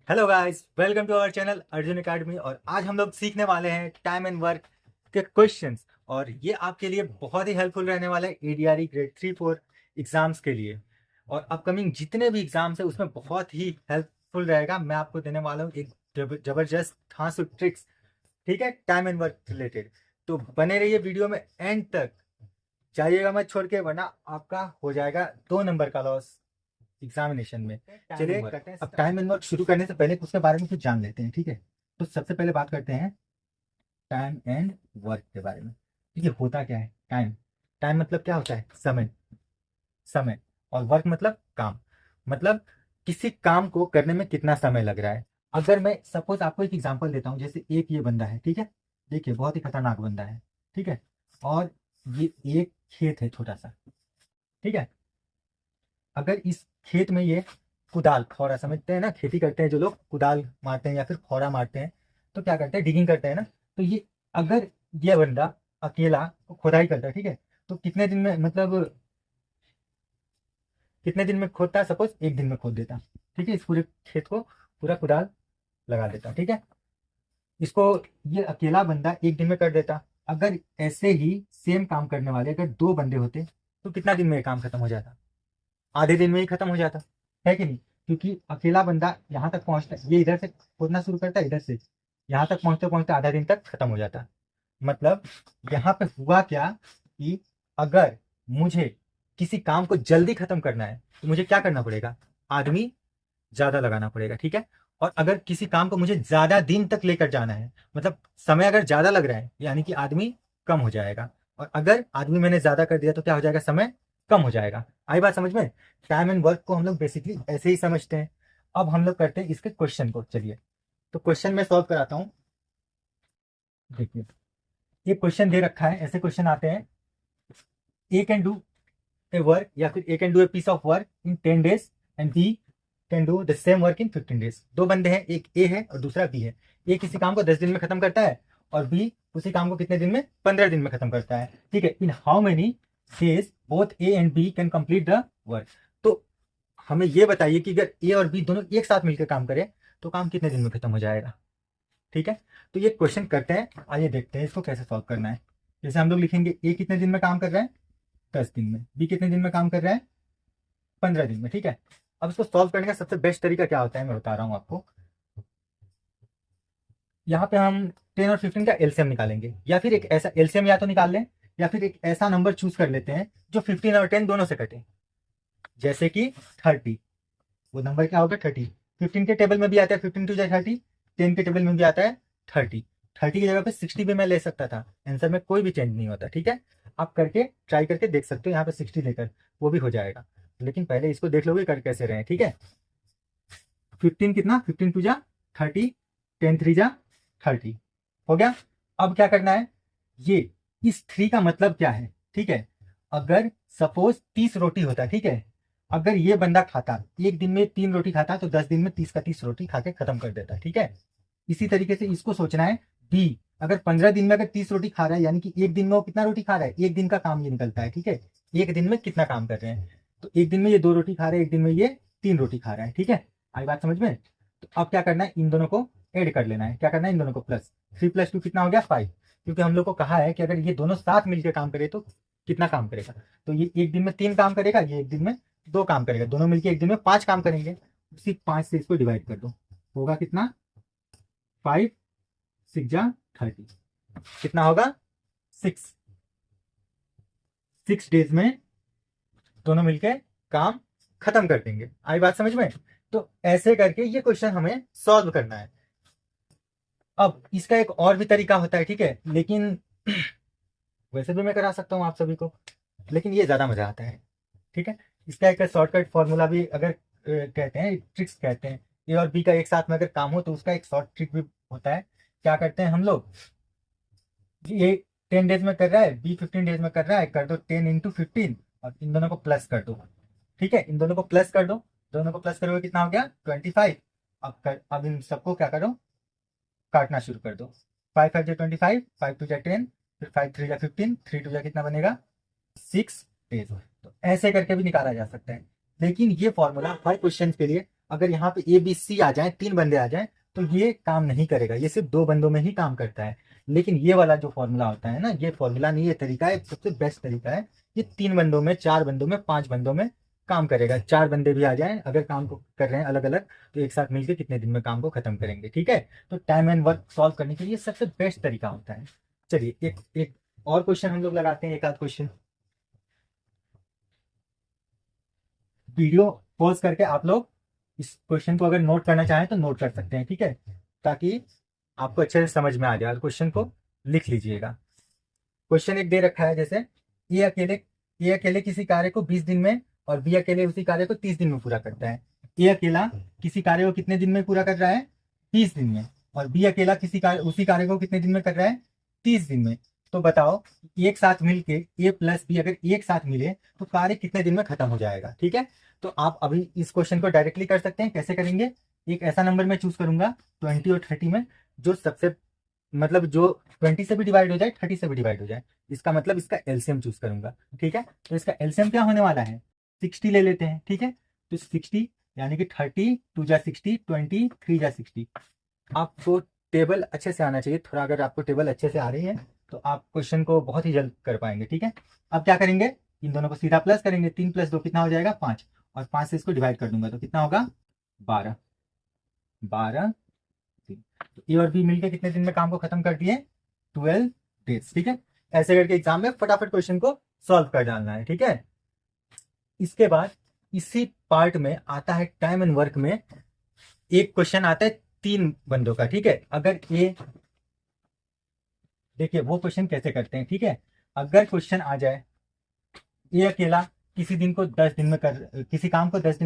Hello guys, welcome to our channel Arjun Academy. और आज हम लोग सीखने वाले हैं टाइम एंड वर्क के क्वेश्चंस। और ये आपके लिए बहुत ही हेल्पफुल रहने वाला है एडीआरई ग्रेड 3-4 एग्जाम्स के लिए। और अपकमिंग जितने भी एग्जाम्स है उसमें बहुत ही हेल्पफुल रहेगा। मैं आपको देने वाला हूँ एक जबरदस्त हाँसू ट्रिक्स, ठीक है, टाइम एंड वर्क रिलेटेड। तो बने रहिए वीडियो में एंड तक, जाइएगा मत छोड़ के, वरना आपका हो जाएगा 2 नंबर का लॉस एग्जामिनेशन में। चलिए करते हैं। अब टाइम एंड वर्क शुरू करने से पहले उसके बारे में कुछ जान लेते हैं, ठीक है। तो सबसे पहले बात करते हैं टाइम एंड वर्क के बारे में। ठीक है, होता क्या है टाइम? टाइम मतलब क्या होता है? समय। समय। और वर्क मतलब काम। मतलब किसी काम को करने में कितना समय लग रहा है। अगर मैं सपोज आपको एक एग्जांपल देता हूँ, जैसे एक ये बंदा है, ठीक है। देखिए बहुत ही खतरनाक बंदा है, ठीक है। और ये एक खेत है छोटा सा, ठीक है। अगर इस खेत में ये कुदाल फौरा, समझते हैं ना, खेती करते हैं जो लोग, कुदाल मारते हैं या फिर फौरा मारते हैं, तो क्या करते हैं, डिगिंग करते हैं ना। तो ये अगर ये बंदा अकेला खुदाई करता है, ठीक है, तो कितने दिन में, मतलब कितने दिन में खोदता है? सपोज एक दिन में खोद देता, ठीक है। इस पूरे खेत को पूरा कुदाल लगा देता, ठीक है। इसको ये अकेला बंदा एक दिन में कर देता। अगर ऐसे ही सेम काम करने वाले अगर 2 बंदे होते तो कितना दिन में ये काम खत्म हो जाता? आधे दिन में ही खत्म हो जाता है कि नहीं? क्योंकि अकेला बंदा यहाँ तक पहुंचता, ये इधर से खोदना शुरू करता है, इधर से यहाँ तक पहुंचते पहुंचते आधा दिन तक खत्म हो जाता। मतलब यहाँ पे हुआ क्या कि अगर मुझे किसी काम को जल्दी खत्म करना है तो मुझे क्या करना पड़ेगा? आदमी ज्यादा लगाना पड़ेगा, ठीक है। और अगर किसी काम को मुझे ज्यादा दिन तक लेकर जाना है, मतलब समय अगर ज्यादा लग रहा है, यानी कि आदमी कम हो जाएगा। और अगर आदमी मैंने ज्यादा कर दिया तो क्या हो जाएगा? समय कम हो जाएगा। आई बात समझ में? टाइम एंड वर्क को हम लोग बेसिकली ऐसे ही समझते हैं। अब हम लोग करते हैं इसके क्वेश्चन को। चलिए, तो क्वेश्चन में सॉल्व कराता हूँ। देखिए, ये क्वेश्चन दे रखा है, ऐसे क्वेश्चन आते हैं। A can do a work, या फिर A can do a piece of work in 10 days and B can do the same work in 15 days। 2 बंदे हैं, एक ए है और दूसरा बी है। ए किसी काम को 10 दिन में खत्म करता है और बी उसी काम को कितने दिन में? 15 दिन में खत्म करता है, ठीक है। In how many days both A and B can complete the work. तो हमें ये बताइए कि अगर ए और बी दोनों एक साथ मिलकर काम करें तो काम कितने दिन में खत्म हो जाएगा, ठीक है। तो ये क्वेश्चन करते हैं, आइए देखते हैं इसको कैसे सॉल्व करना है। जैसे हम लोग लिखेंगे ए कितने दिन में काम कर रहा है? 10 दिन में। बी कितने दिन में काम कर रहा है? 15 दिन में, ठीक है। अब इसको सॉल्व करने का सबसे बेस्ट तरीका क्या होता है, मैं बता रहा हूँ आपको। यहाँ पे हम 10 और 15 का एलसीएम निकालेंगे, या फिर एक ऐसा एलसीएम या तो निकाल लें, या फिर एक ऐसा नंबर चूज कर लेते हैं जो 15 और 10 दोनों से कटे। जैसे कि 30, वो नंबर क्या होगा? 30। 15 के टेबल में भी आता है 15 2 30, 10 के टेबल में भी आता है 30। 30 की जगह पे 60 भी मैं ले सकता था, आंसर में कोई भी चेंज नहीं होता, ठीक है। आप करके ट्राई करके देख सकते हो, यहाँ पे 60 लेकर वो भी हो जाएगा। लेकिन पहले इसको देख लोगे कर कैसे रहे, ठीक है। 15 कितना? 15 2 30, 10 3 30 हो गया। अब क्या करना है, ये इस 3 का मतलब क्या है, ठीक है। अगर सपोज 30 रोटी होता, ठीक है। अगर ये बंदा खाता एक दिन में 3 रोटी खाता तो 10 दिन में 30 का 30 रोटी खा के खत्म कर देता, ठीक है। इसी तरीके से इसको सोचना है। बी अगर 15 दिन में अगर 30 रोटी खा रहा है, यानी कि एक दिन में वो कितना रोटी खा रहा है? एक दिन का काम ये निकलता है, ठीक है। एक दिन में कितना काम कर रहे हैं, तो एक दिन में ये 2 रोटी खा रहे हैं, एक दिन में ये 3 रोटी खा रहा है, ठीक है। आई बात समझ में? तो अब क्या करना है, इन दोनों को ऐड कर लेना है। क्या करना है, इन दोनों को प्लस। 3 + 2 कितना हो गया? 5। क्योंकि हम लोग को कहा है कि अगर ये दोनों साथ मिलकर काम करे तो कितना काम करेगा। तो ये एक दिन में 3 काम करेगा, ये एक दिन में 2 काम करेगा, दोनों मिलकर एक दिन में 5 काम करेंगे। उसी 5 से इसको डिवाइड कर दो, होगा कितना? 5 6 30। कितना होगा? 6। 6 डेज में दोनों मिलके काम खत्म कर देंगे। आई बात समझ में? तो ऐसे करके ये क्वेश्चन हमें सॉल्व करना है। अब इसका एक और भी तरीका होता है, ठीक है, लेकिन वैसे भी मैं करा सकता हूँ आप सभी को, लेकिन ये ज्यादा मजा आता है, ठीक है। इसका एक शॉर्टकट फॉर्मूला भी अगर कहते हैं, ट्रिक्स कहते हैं। ए और बी का एक साथ में अगर काम हो तो उसका एक शॉर्ट ट्रिक भी होता है। क्या करते हैं हम लोग, ये 10 डेज में कर रहा है, बी 15 डेज में कर रहा है, कर दो 10 × 15 और इन दोनों को प्लस कर दो, ठीक है। इन दोनों को प्लस कर दो, दोनों को प्लस करोगे कितना हो गया? 25। अब इन सबको क्या करो, काटना शुरू कर दो। 5 5 × 25, 5 2 10, फिर 5 3 15, 3 2 कितना बनेगा? 6 डेज। तो ऐसे करके भी निकाला जा सकता है, लेकिन ये फॉर्मूला हर क्वेश्चन के लिए अगर यहाँ पे ए बी सी आ जाए, 3 बंदे आ जाए, तो ये काम नहीं करेगा, ये सिर्फ 2 बंदों में ही काम करता है। लेकिन ये वाला जो फॉर्मूला होता है ना, ये फॉर्मूला नहीं, ये तरीका है, सबसे बेस्ट तरीका है। ये 3 बंदों में, 4 बंदों में, 5 बंदों में काम करेगा। 4 बंदे भी आ जाएं अगर काम को कर रहे हैं अलग अलग, तो एक साथ मिलकर कितने दिन में काम को खत्म करेंगे। ठीक है, तो टाइम एंड वर्क सॉल्व करने के लिए सबसे बेस्ट तरीका होता है। चलिए एक एक और क्वेश्चन हम लोग लगाते हैं, एक आध क्वेश्चन। वीडियो पॉज करके आप लोग इस क्वेश्चन को अगर नोट करना चाहें तो नोट कर सकते हैं, ठीक है, ताकि आपको अच्छे से समझ में आ जाए। और क्वेश्चन को लिख लीजिएगा। क्वेश्चन एक दे रखा है, जैसे ए अकेले ए अकेले किसी कार्य को 20 दिन में और बी अकेले उसी कार्य को 30 दिन में पूरा करता है। ए अकेला किसी कार्य को कितने दिन में पूरा कर रहा है? 30 दिन में। और बी अकेला उसी कार्य को कितने दिन में कर रहा है? 30 दिन में। तो बताओ, एक साथ मिलके ए प्लस बी अगर एक साथ मिले तो कार्य कितने दिन में खत्म हो जाएगा। ठीक है, तो आप अभी इस क्वेश्चन को डायरेक्टली कर सकते हैं। कैसे करेंगे? एक ऐसा नंबर मैं चूज करूंगा 20 और 30 में, जो सबसे मतलब जो 20 से भी डिवाइड हो जाए, 30 से भी डिवाइड हो जाए, इसका मतलब इसका एलसीएम चूज करूंगा। ठीक है, तो इसका एलसीएम क्या होने वाला है? 60 ले लेते हैं। ठीक है, तो 60 यानी कि 30 2 जा 60, 20 3 जा 60। आपको टेबल अच्छे से आना चाहिए थोड़ा, अगर आपको टेबल अच्छे से आ रही है तो आप क्वेश्चन को बहुत ही जल्द कर पाएंगे। ठीक है, अब क्या करेंगे? इन दोनों को सीधा प्लस करेंगे। 3 + 2 कितना हो जाएगा? 5। और 5 से इसको डिवाइड कर दूंगा तो कितना होगा? 12। 12 तो ए और बी मिलकर कितने दिन में काम को खत्म कर दिए? 12 डेज। ठीक है, ऐसे करके एग्जाम में फटाफट क्वेश्चन को सॉल्व कर डालना है। ठीक है, इसके बाद इसी पार्ट में आता है टाइम एंड वर्क में एक क्वेश्चन आता है 3 बंदों का। ठीक है, अगर ए, देखिए वो क्वेश्चन कैसे करते हैं। ठीक है, अगर क्वेश्चन आ जाए ए अकेला किसी काम को 10 दिन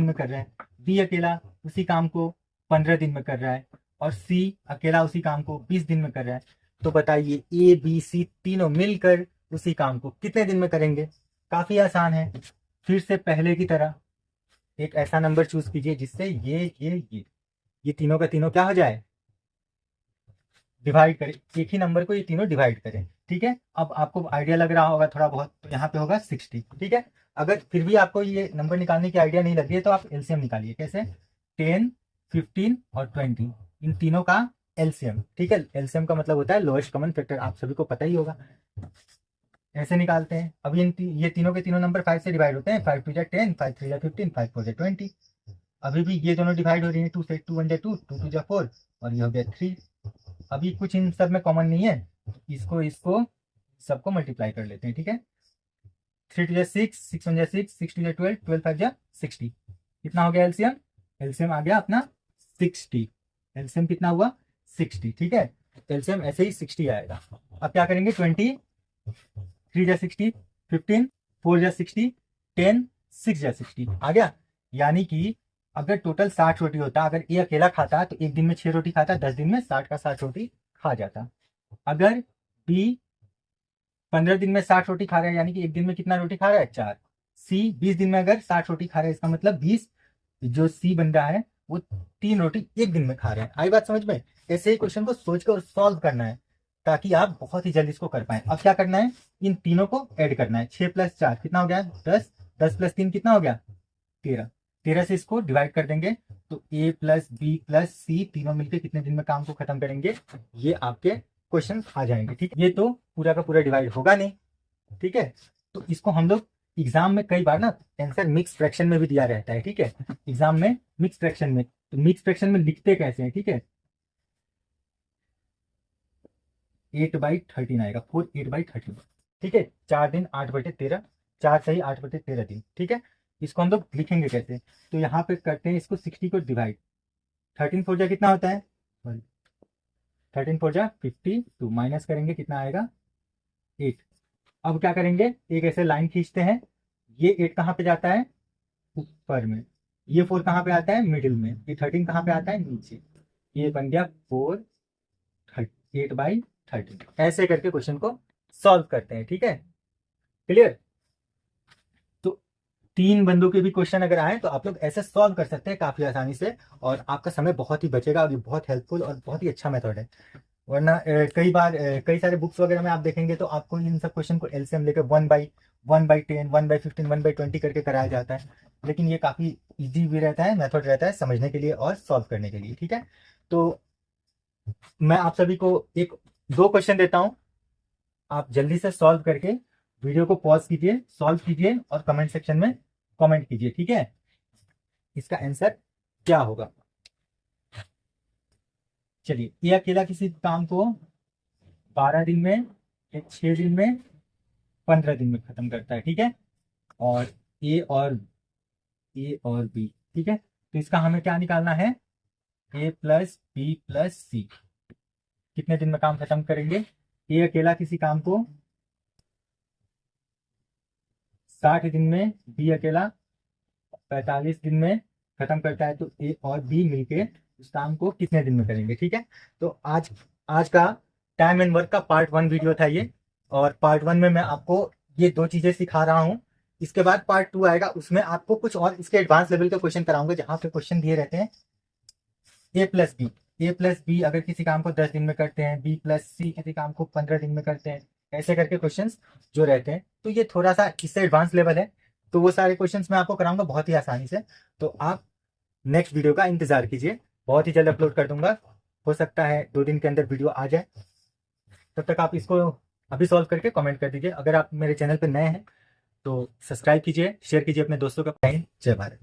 में कर रहा है, बी अकेला उसी काम को 15 दिन में कर रहा है, और सी अकेला उसी काम को 20 दिन में कर रहा है, तो बताइए ए बी सी तीनों मिलकर उसी काम को कितने दिन में करेंगे? काफी आसान है। फिर से पहले की तरह एक ऐसा नंबर चूज कीजिए जिससे ये तीनों का तीनों क्या हो जाए? डिवाइड करें, एक ही नंबर को ये तीनों डिवाइड करें। ठीक है, अब आपको आइडिया लग रहा होगा थोड़ा बहुत, तो यहाँ पे होगा 60। ठीक है, अगर फिर भी आपको ये नंबर निकालने की आइडिया नहीं लग रही है तो आप एलसीएम निकालिए। कैसे? 10 15 और 20, इन तीनों का एलसीएम। ठीक है, एलसीएम का मतलब होता है लोएस्ट कॉमन फैक्टर, आप सभी को पता ही होगा। ऐसे निकालते हैं। अब ये तीनों के तीनों नंबर 5 से डिवाइड होते हैं। 5 2 जा 10, 5 3 जा 15, 5 4 जा 20। अभी भी ये दोनों डिवाइड हो रही है। 2 से 2 1 जा 2, 2 2 जा 4, और ये हो गया 3। अभी कुछ इन सब में कॉमन नहीं है, इसको सबको मल्टीप्लाई कर लेते हैं। ठीक है, 3 2 जा 6, 6 1 जा 6, 6 2 जा 12, 12 5 जा 60। कितना हो गया एलसीएम? एलसीएम आ गया अपना 60। एलसीएम कितना हुआ? 60। ठीक है, एलसीएम ऐसे ही 60 आएगा। अब क्या करेंगे? 20 3 जा 60, 15 4 जा 60, 10 6 जा 60 आ गया। यानी कि अगर टोटल 60 रोटी होता, अगर ए अकेला खाता तो एक दिन में 6 रोटी खाता, 10 दिन में 60 का 60 रोटी खा जाता। अगर बी 15 दिन में 60 रोटी खा रहा है, यानी कि एक दिन में कितना रोटी खा रहा है? 4। सी 20 दिन में अगर 60 रोटी खा रहा है, इसका मतलब 20, जो सी बंदा है वो 3 रोटी एक दिन में खा रहे हैं। आई बात समझ में? ऐसे ही क्वेश्चन को सोच कर सॉल्व करना है ताकि आप बहुत ही जल्दी इसको कर पाए। अब क्या करना है? इन तीनों को ऐड करना है। 6 + 4 कितना हो गया? 10। 10 + 3 कितना हो गया? 13। 13 से इसको डिवाइड कर देंगे तो ए प्लस बी प्लस सी तीनों मिलकर कितने दिन में काम को खत्म करेंगे, ये आपके क्वेश्चन आ जाएंगे। ठीक है, ये तो पूरा का पूरा डिवाइड होगा नहीं। ठीक है, तो इसको हम लोग एग्जाम में कई बार ना आंसर मिक्स फ्रैक्शन में भी दिया रहता है। ठीक है, एग्जाम में मिक्स फ्रैक्शन में, तो मिक्स फ्रैक्शन में लिखते कैसे हैं? ठीक है, 8/13 आएगा। 4 8/13। ठीक है, 4 दिन 8/13, 4 सही 8/13 दिन। ठीक है, इसको हम लोग लिखेंगे कैसे? तो यहाँ पे करते हैं इसको 60 को डिवाइड। 13 4 जा कितना होता है? 13 4 जा 52, माइनस करेंगे कितना आएगा? 8। अब क्या करेंगे? एक ऐसे लाइन खींचते हैं। ये 8 कहाँ पे जाता है? ऊपर में। ये 4 कहाँ पे आता है? मिडिल में। ये 13 कहाँ पे आता है? नीचे। ये बन गया 4 8/13। ऐसे करके क्वेश्चन को सॉल्व करते हैं। ठीक है, क्लियर? तो 3 बंदों के भी क्वेश्चन अगर आए तो आप लोग ऐसे सॉल्व कर सकते हैं काफी आसानी से, और आपका समय बहुत ही बचेगा, और ये बहुत हेल्पफुल और बहुत ही अच्छा मेथड है। वरना कई बार कई सारे बुक्स वगैरह में आप देखेंगे तो आपको इन सब क्वेश्चन को एलसीएम लेकर 1/1 1/10, 1/15, 1/20 करके कराया जाता है, लेकिन ये काफ़ी इजी भी रहता है, मेथड रहता है समझने के लिए और सॉल्व करने के लिए। ठीक है, तो मैं आप सभी को एक दो क्वेश्चन देता हूँ, आप जल्दी से सॉल्व करके वीडियो को पॉज कीजिए, सॉल्व कीजिए और कमेंट सेक्शन में कमेंट कीजिए। ठीक है, इसका आंसर क्या होगा। चलिए, ये अकेला किसी काम को 12 दिन में, 6 दिन में, 15 दिन में खत्म करता है। ठीक है, और ए और बी। ठीक है, तो इसका हमें क्या निकालना है, A+B+C कितने दिन में काम खत्म करेंगे। ए अकेला किसी काम को 60 दिन में, बी अकेला 45 दिन में खत्म करता है, तो ए और बी मिलके उस काम को कितने दिन में करेंगे। ठीक है, तो आज का टाइम एंड वर्क का पार्ट 1 वीडियो था ये, और पार्ट 1 में मैं आपको ये दो चीजें सिखा रहा हूँ। इसके बाद पार्ट 2 आएगा, उसमें आपको कुछ और इसके एडवांस लेवल के क्वेश्चन कराऊंगा, जहां पे क्वेश्चन दिए रहते हैं A+B अगर किसी काम को 10 दिन में करते हैं, B+C किसी काम को 15 दिन में करते हैं, ऐसे करके क्वेश्चंस जो रहते हैं, तो ये थोड़ा सा इससे एडवांस लेवल है, तो वो सारे क्वेश्चंस मैं आपको कराऊंगा बहुत ही आसानी से। तो आप नेक्स्ट वीडियो का इंतजार कीजिए, बहुत ही जल्द अपलोड कर दूंगा, हो सकता है 2 दिन के अंदर वीडियो आ जाए। तब तक आप इसको अभी सॉल्व करके कमेंट कर दीजिए। अगर आप मेरे चैनल पर नए हैं तो सब्सक्राइब कीजिए, शेयर कीजिए अपने दोस्तों का। जय भारत।